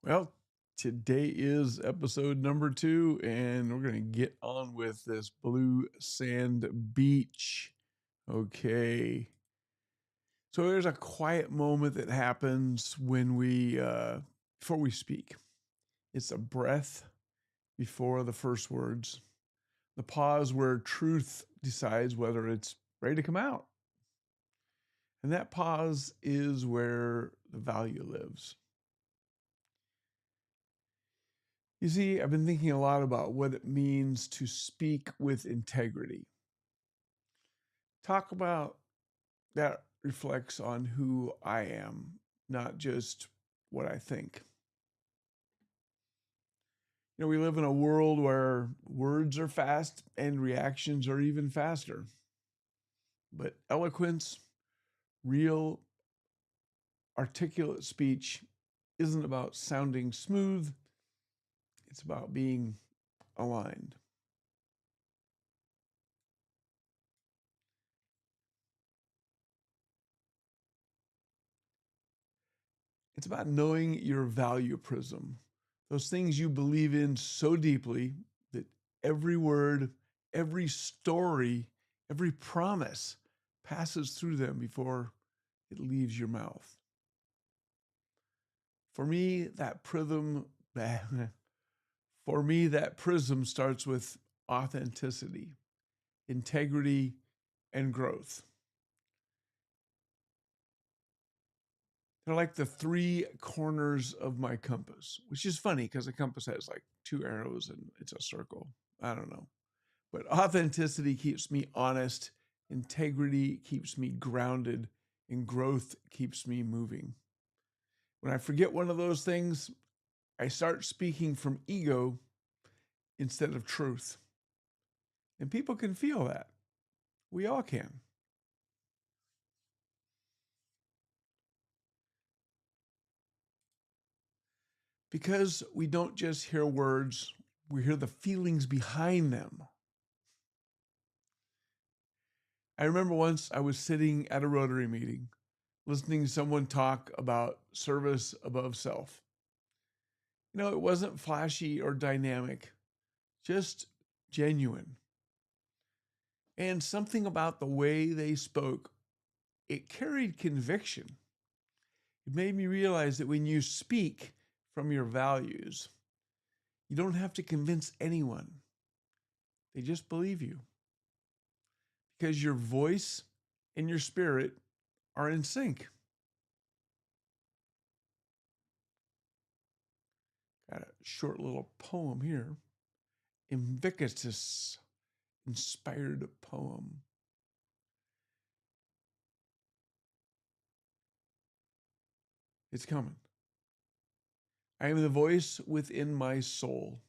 Well, today is episode number 2, and we're going to get on with this blue sand beach. Okay. So there's a quiet moment that happens before we speak. It's a breath before the first words, the pause where truth decides whether it's ready to come out. And that pause is where the value lives. You see, I've been thinking a lot about what it means to speak with integrity. Talk about that reflects on who I am, not just what I think. We live in a world where words are fast and reactions are even faster. But eloquence, real, articulate speech isn't about sounding smooth, it's about being aligned. It's about knowing your value prism, those things you believe in so deeply that every word, every story, every promise passes through them before it leaves your mouth. For me, that prism, for me, that prism starts with authenticity, integrity, and growth. They're like the three corners of my compass, which is funny because a compass has like two arrows and it's a circle. I don't know. But authenticity keeps me honest, integrity keeps me grounded, and growth keeps me moving. When I forget one of those things, I start speaking from ego instead of truth. And people can feel that. We all can. Because we don't just hear words, we hear the feelings behind them. I remember once I was sitting at a Rotary meeting, listening to someone talk about service above self. It wasn't flashy or dynamic, just genuine. And something about the way they spoke, it carried conviction. It made me realize that when you speak from your values, you don't have to convince anyone. They just believe you because your voice and your spirit are in sync. Got a short little poem here. Invictus inspired poem. It's coming. I am the voice within my soul,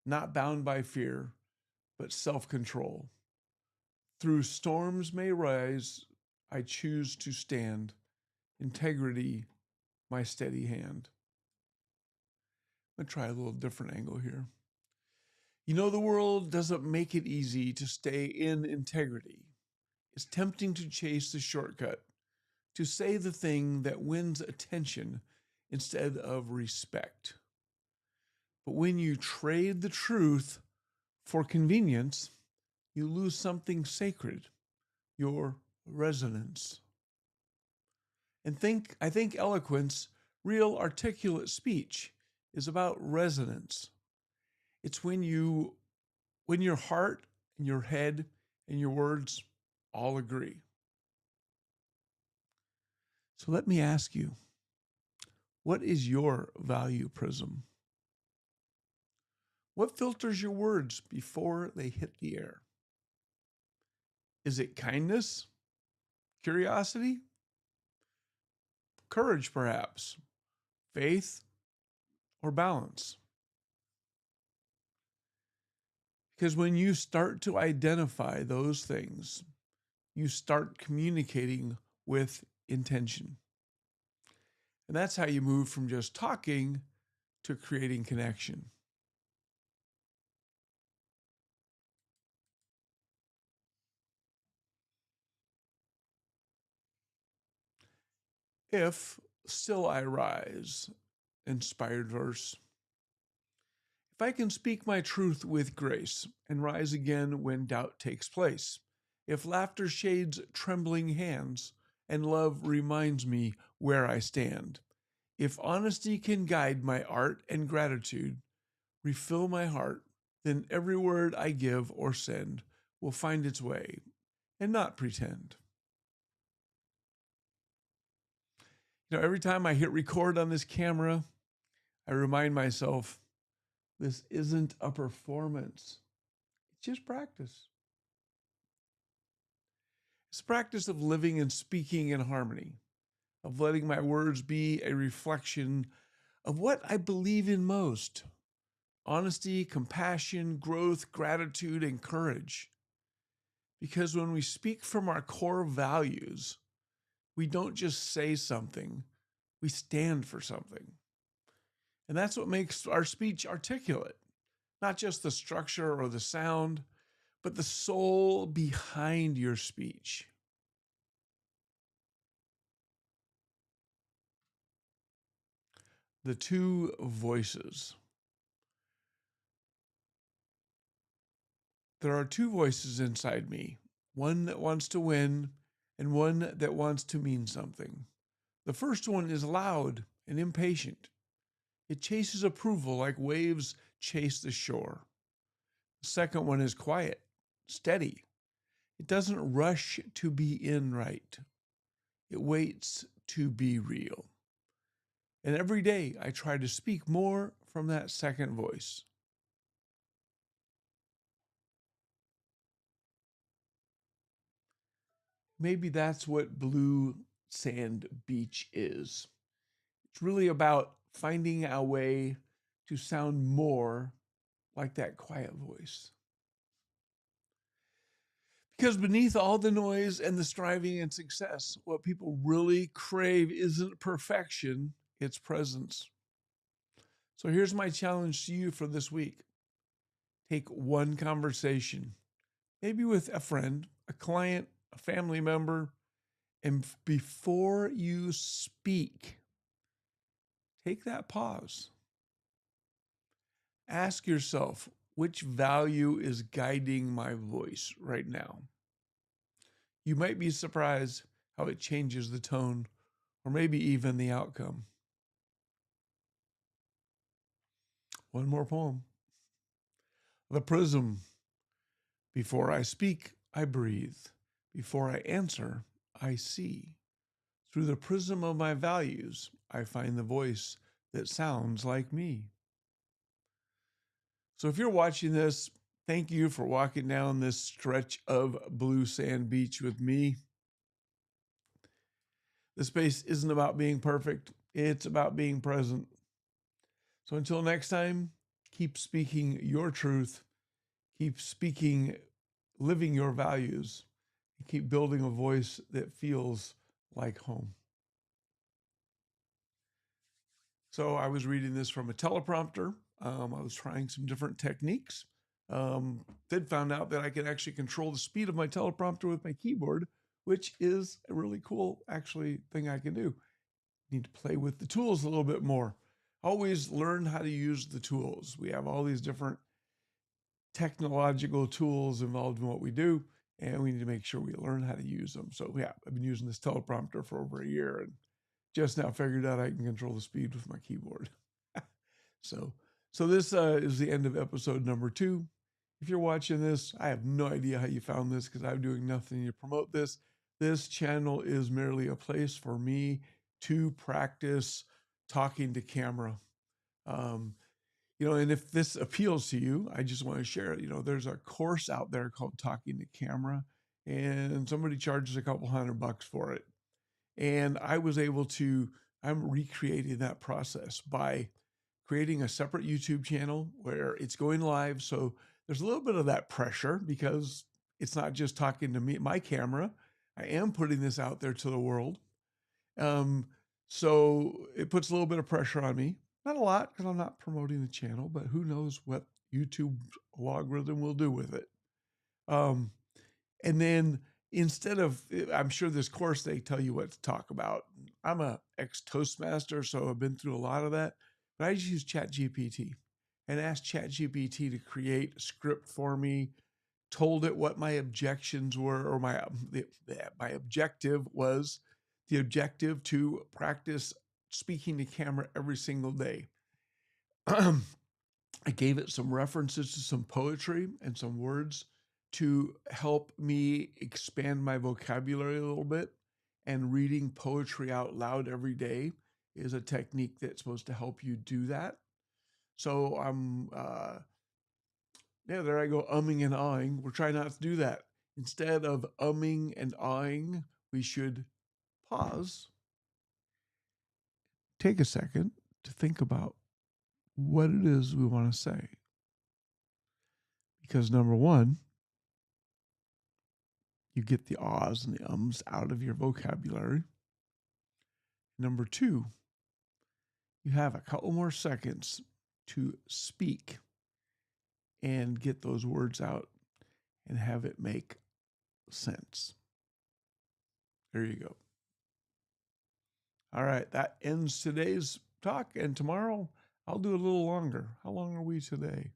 not bound by fear, but self control. Through storms may rise, I choose to stand, integrity, my steady hand. I'm going to try a little different angle here. The world doesn't make it easy to stay in integrity. It's tempting to chase the shortcut, to say the thing that wins attention instead of respect. But when you trade the truth for convenience, you lose something sacred, your resonance. I think eloquence, real articulate speech, is about resonance. It's when your heart and your head and your words all agree. So let me ask you, what is your value prism? What filters your words before they hit the air? Is it kindness, curiosity, courage perhaps, faith, or balance? Because when you start to identify those things, you start communicating with intention. And that's how you move from just talking to creating connection. If still I rise, inspired verse. If I can speak my truth with grace and rise again when doubt takes place, if laughter shades trembling hands and love reminds me where I stand, if honesty can guide my art and gratitude refill my heart, then every word I give or send will find its way and not pretend. Every time I hit record on this camera, I remind myself this isn't a performance, it's just practice. It's a practice of living and speaking in harmony, of letting my words be a reflection of what I believe in most honesty, compassion, growth, gratitude, and courage. Because when we speak from our core values, we don't just say something, we stand for something. And that's what makes our speech articulate, not just the structure or the sound, but the soul behind your speech. The two voices. There are two voices inside me, one that wants to win and one that wants to mean something. The first one is loud and impatient. It chases approval like waves chase the shore. The second one is quiet, steady. It doesn't rush to be in right. It waits to be real. And every day I try to speak more from that second voice. Maybe that's what Blue Sand Beach is. It's really about finding a way to sound more like that quiet voice. Because beneath all the noise and the striving and success, what people really crave isn't perfection, it's presence. So here's my challenge to you for this week. Take one conversation, maybe with a friend, a client, a family member, and before you speak, take that pause. Ask yourself, which value is guiding my voice right now? You might be surprised how it changes the tone or maybe even the outcome. One more poem. The prism. Before I speak, I breathe. Before I answer, I see. Through the prism of my values, I find the voice that sounds like me. So if you're watching this, thank you for walking down this stretch of Blue Sand Beach with me. The space isn't about being perfect, it's about being present. So until next time, keep speaking your truth, keep speaking, living your values, and keep building a voice that feels like home. So I was reading this from a teleprompter. I was trying some different techniques. Then found out that I could actually control the speed of my teleprompter with my keyboard, which is a really cool, actually, thing I can do. Need to play with the tools a little bit more. Always learn how to use the tools. We have all these different technological tools involved in what we do, and we need to make sure we learn how to use them. So yeah, I've been using this teleprompter for over a year and just now figured out I can control the speed with my keyboard. so this is the end of episode number 2. If you're watching this, I have no idea how you found this because I'm doing nothing to promote this. This channel is merely a place for me to practice talking to camera. And if this appeals to you, I just want to share it. There's a course out there called Talking to Camera, and somebody charges a couple $100 for it. And I'm recreating that process by creating a separate YouTube channel where it's going live. So there's a little bit of that pressure because it's not just talking to me, my camera. I am putting this out there to the world. So it puts a little bit of pressure on me. Not a lot because I'm not promoting the channel, but who knows what YouTube algorithm will do with it. And then I'm sure this course, they tell you what to talk about. I'm a ex-Toastmaster, so I've been through a lot of that. But I just use ChatGPT and asked ChatGPT to create a script for me, told it what my objections were, or my objective was, the objective to practice speaking to camera every single day. I gave it some references to some poetry and some words to help me expand my vocabulary a little bit. And reading poetry out loud every day is a technique that's supposed to help you do that. So there I go, umming and ahhing. We're trying not to do that. Instead of umming and ahhing, we should pause, take a second to think about what it is we want to say. Because number one, you get the ahs and the ums out of your vocabulary. Number two, you have a couple more seconds to speak and get those words out and have it make sense. There you go. All right, that ends today's talk, and tomorrow I'll do a little longer. How long are we today?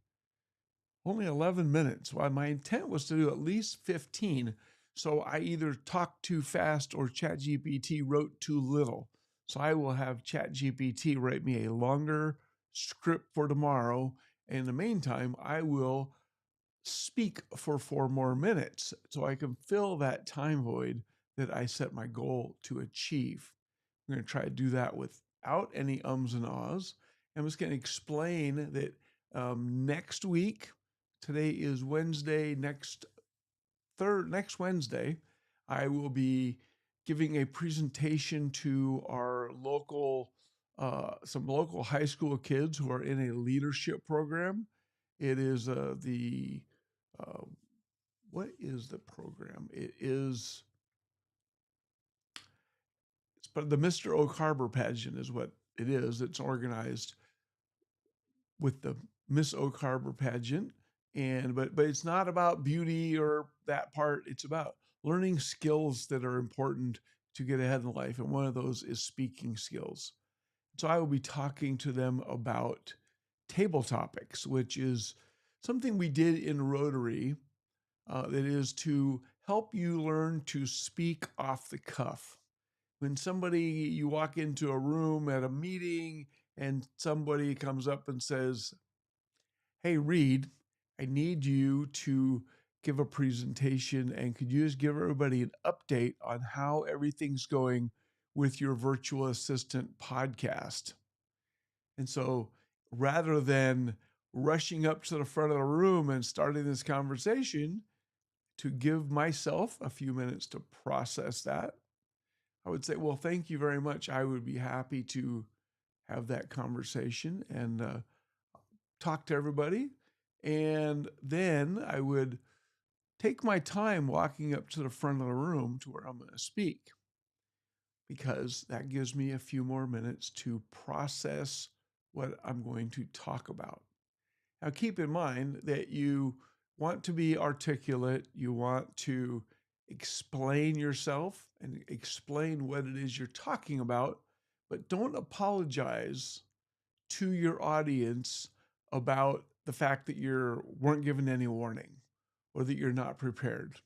Only 11 minutes. Well, my intent was to do at least 15. So I either talked too fast or ChatGPT wrote too little. So I will have ChatGPT write me a longer script for tomorrow. In the meantime, I will speak for 4 more minutes so I can fill that time void that I set my goal to achieve. I'm going to try to do that without any ums and ahs. I'm just going to explain that next week, today is Wednesday, next Wednesday, I will be giving a presentation to our some local high school kids who are in a leadership program. It is what is the program? It's but the Mr. Oak Harbor pageant is what it is. It's organized with the Miss Oak Harbor pageant. But it's not about beauty or that part. It's about learning skills that are important to get ahead in life. And one of those is speaking skills. So I will be talking to them about table topics, which is something we did in Rotary that is to help you learn to speak off the cuff. When you walk into a room at a meeting and somebody comes up and says, "Hey, Reed, I need you to give a presentation, and could you just give everybody an update on how everything's going with your virtual assistant podcast?" And so rather than rushing up to the front of the room and starting this conversation, to give myself a few minutes to process that, I would say, well, thank you very much. I would be happy to have that conversation and talk to everybody. And then I would take my time walking up to the front of the room to where I'm going to speak, because that gives me a few more minutes to process what I'm going to talk about. Now, keep in mind that you want to be articulate, you want to explain yourself and explain what it is you're talking about, but don't apologize to your audience about the fact that you weren't given any warning or that you're not prepared,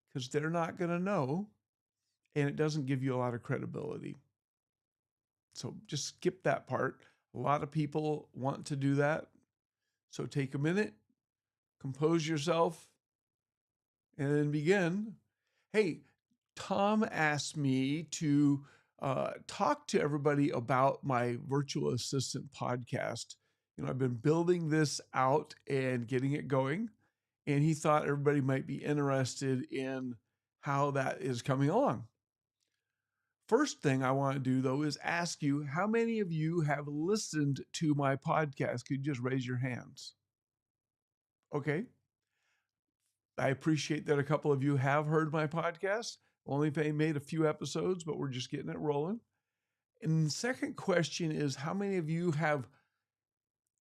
because they're not going to know, and it doesn't give you a lot of credibility. So just skip that part. A lot of people want to do that. So take a minute, compose yourself, and then begin. Hey, Tom asked me to talk to everybody about my virtual assistant podcast. I've been building this out and getting it going, and he thought everybody might be interested in how that is coming along. First thing I want to do, though, is ask you, how many of you have listened to my podcast? Could you just raise your hands? Okay. I appreciate that a couple of you have heard my podcast. Only made a few episodes, but we're just getting it rolling. And the second question is, how many of you have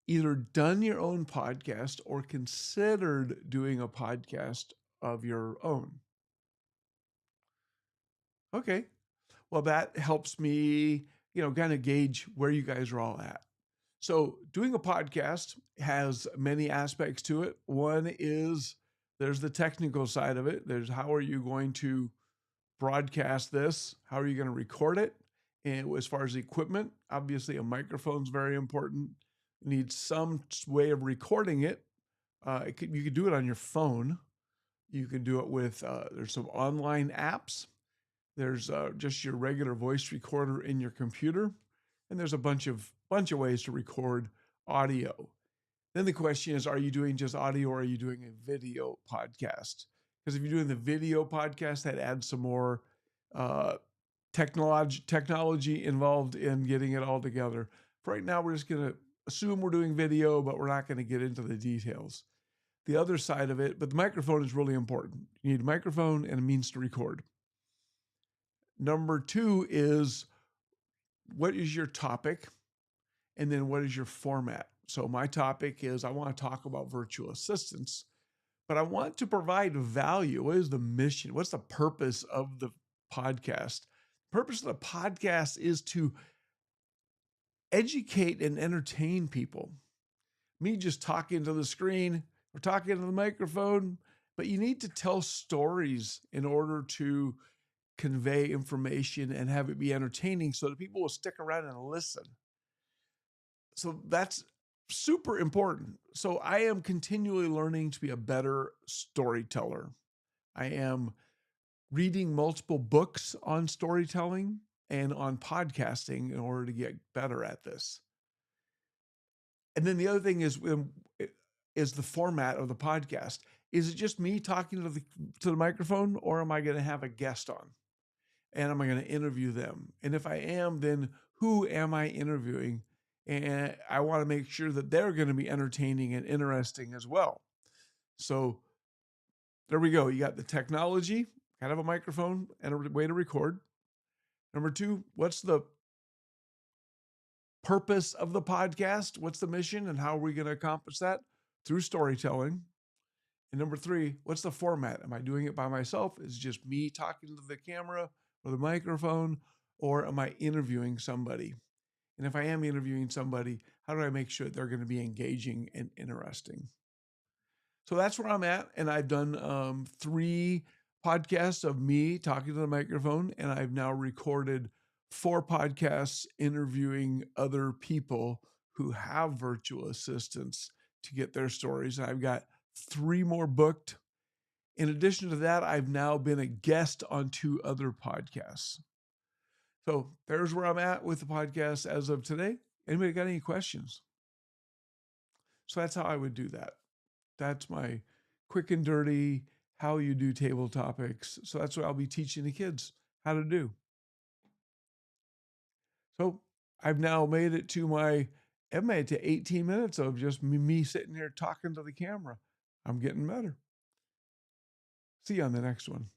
either done your own podcast or considered doing a podcast of your own? Okay. Well, that helps me, kind of gauge where you guys are all at. So, doing a podcast has many aspects to it. One is there's the technical side of it. There's how are you going to broadcast this? How are you going to record it? And as far as equipment, obviously a microphone is very important. You need some way of recording it. You could do it on your phone. You can do it with there's some online apps. There's just your regular voice recorder in your computer, and there's a bunch of ways to record audio. Then the question is, are you doing just audio or are you doing a video podcast? Because if you're doing the video podcast, that adds some more uh, technology involved in getting it all together. For right now, we're just going to assume we're doing video, but we're not going to get into the details. The other side of it, but the microphone is really important. You need a microphone and a means to record. Number two is, what is your topic? And then what is your format? So my topic is, I want to talk about virtual assistants, but I want to provide value. What is the mission? What's the purpose of the podcast? The purpose of the podcast is to educate and entertain people. Me just talking to the screen or talking to the microphone, but you need to tell stories in order to convey information and have it be entertaining so that people will stick around and listen. So that's super important. So I am continually learning to be a better storyteller. I am reading multiple books on storytelling and on podcasting in order to get better at this. And then the other thing is the format of the podcast. Is it just me talking to the microphone, or am I going to have a guest on? And am I going to interview them? And if I am, then who am I interviewing? And I want to make sure that they're going to be entertaining and interesting as well. So there we go. You got the technology, kind of a microphone and a way to record. Number two, what's the purpose of the podcast? What's the mission and how are we going to accomplish that? Through storytelling. And number three, what's the format? Am I doing it by myself? Is it just me talking to the camera or the microphone? Or am I interviewing somebody? And if I am interviewing somebody, how do I make sure they're going to be engaging and interesting? So that's where I'm at. And I've done 3 podcasts of me talking to the microphone. And I've now recorded 4 podcasts interviewing other people who have virtual assistants to get their stories. And I've got 3 more booked. In addition to that, I've now been a guest on 2 other podcasts. So there's where I'm at with the podcast as of today. Anybody got any questions? So that's how I would do that. That's my quick and dirty, how you do table topics. So that's what I'll be teaching the kids how to do. So I've now made it to 18 minutes of just me sitting here talking to the camera. I'm getting better. See you on the next one.